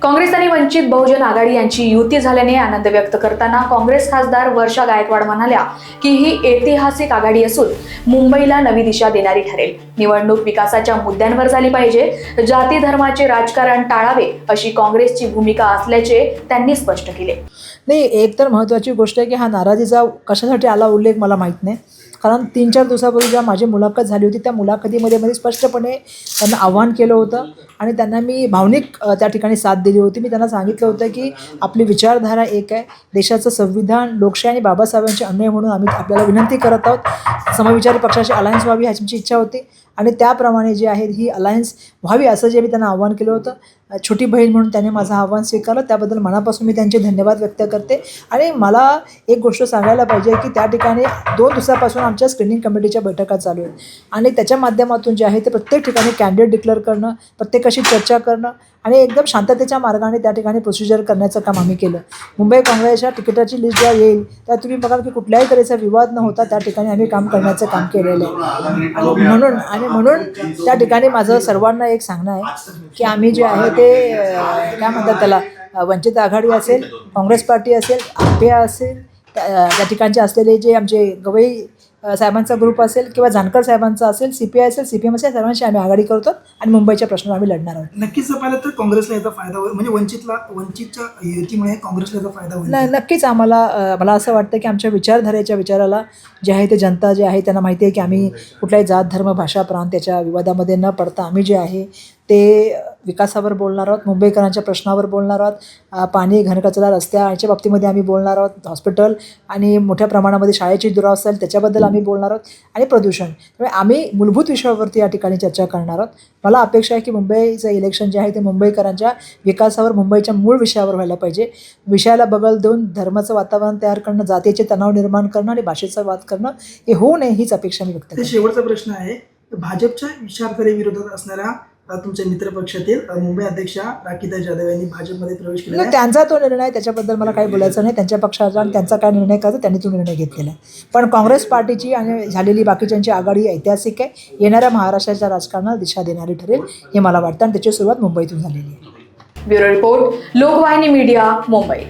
काँग्रेस आणि वंचित बहुजन आघाडी यांची युती झाल्याने आनंद व्यक्त करताना काँग्रेस खासदार वर्षा गायकवाड म्हणाल्या की ही ऐतिहासिक आघाडी असून मुंबईला नवी दिशा देणारी ठरेल. निवडणूक विकासाच्या मुद्द्यांवर झाली पाहिजे, जाती धर्माचे राजकारण टाळावे अशी काँग्रेसची भूमिका असल्याचे त्यांनी स्पष्ट केले. नाही, एक तर महत्त्वाची गोष्ट आहे की हा नाराजीचा कशासाठी आला उल्लेख मला माहीत नाही. कारण 3-4 दिवसापूर्वी जेव्हा माझी मुलाखत झाली होती त्या मुलाखतीमध्ये स्पष्टपणे त्यांना आव्हान केलं होतं आणि त्यांना मी भावनिक त्या ठिकाणी साथ दिली होती. मी त्यांना सांगितलं होतं की आपली विचारधारा एक आहे, देशाचं संविधान, लोकशाही आणि बाबासाहेबांचे अन्याय म्हणून आम्ही आपल्याला विनंती करत आहोत. समविचारी पक्षाची अलायन्स व्हावी ह्याची आमची इच्छा होती आणि त्याप्रमाणे जे आहे ही अलायन्स व्हावी असं जे मी त्यांना आव्हान केलं होतं. छोटी बहीण म्हणून त्याने माझं आव्हान स्वीकारलं, त्याबद्दल मनापासून मी त्यांचे धन्यवाद व्यक्त करते. आणि मला एक गोष्ट सांगायला पाहिजे की त्या ठिकाणी 2 दिवसापासून आमच्या स्क्रीनिंग कमिटीच्या बैठका चालू आहेत आणि त्याच्या माध्यमातून जे आहे ते प्रत्येक ठिकाणी कॅन्डिडेट डिक्लेअर करणं, प्रत्येकाशी चर्चा करणं आणि एकदम शांततेच्या मार्गाने त्या ठिकाणी प्रोसिजर करण्याचं काम आम्ही केलं. मुंबई काँग्रेसच्या तिकिटाची लिस्ट जेव्हा येईल त्या तुम्ही बघाल की कुठल्याही तऱ्हेचा विवाद न होता त्या ठिकाणी आम्ही काम करण्याचं काम केलेलं आहे. आणि म्हणून त्या ठिकाणी माझं सर्वांना एक सांगणं आहे की आम्ही जे आहे ते काय म्हणतात त्याला, वंचित आघाडी असेल, काँग्रेस पार्टी असेल, आपे असेल, त्या ठिकाणचे असलेले जे आमचे गवई साहेबांचा ग्रुप असेल किंवा जानकर साहेबांचा असेल, CPI असेल, CPM असेल, सर्वांशी आम्ही आघाडी करतो आणि मुंबईच्या प्रश्नावर आम्ही लढणार आहोत. नक्कीच पाहिलं तर काँग्रेसला याचा फायदा होईल, म्हणजे वंचितच्या युतीमुळे काँग्रेसला याचा फायदा होईल. नाही, नक्कीच मला असं वाटतं की आमच्या विचारधारेच्या विचाराला जे आहे ते जनता जे आहे त्यांना माहिती आहे की आम्ही कुठल्याही जात, धर्म, भाषा, प्रांत याच्या विवादामध्ये न पडता आम्ही जे आहे ते विकासावर बोलणार आहोत, मुंबईकरांच्या प्रश्नावर बोलणार आहोत, पाणी, घनकचरा, रस्त्या याच्या बाबतीमध्ये आम्ही बोलणार आहोत, हॉस्पिटल आणि मोठ्या प्रमाणामध्ये शाळेची दुरावस्था त्याच्याबद्दल आम्ही बोलणार आहोत आणि प्रदूषण. त्यामुळे आम्ही मूलभूत विषयावरती या ठिकाणी चर्चा करणार आहोत. मला अपेक्षा आहे की मुंबईचं इलेक्शन जे आहे ते मुंबईकरांच्या विकासावर, मुंबईच्या मूळ विषयावर व्हायला पाहिजे. विषयाला बगल देऊन धर्माचं वातावरण तयार करणं, जातीचे तणाव निर्माण करणं आणि भाषेचा वाद करणं हे होऊ नये हीच अपेक्षा मी व्यक्त करते. शेवटचा प्रश्न आहे, भाजपच्या विचारधारेविरोधात असणाऱ्या तुमच्या मित्रपक्षातील मुंबई अध्यक्षा राखीताई जाधव यांनी भाजपमध्ये प्रवेश केला आहे. त्यांचा तो निर्णय, त्याच्याबद्दल मला काही बोलायचं नाही. त्यांच्या पक्षाचा आणि त्यांचा काय निर्णय करायचा त्यांनी तो निर्णय घेतलेला आहे. पण काँग्रेस पार्टीची आणि झालेली बाकीच्यांची आघाडी ऐतिहासिक आहे, येणाऱ्या महाराष्ट्राच्या राजकारणाला दिशा देणारी ठरेल हे मला वाटतं आणि त्याची सुरुवात मुंबईतून झालेली आहे. Bureau report, Lokvahini media, Mumbai.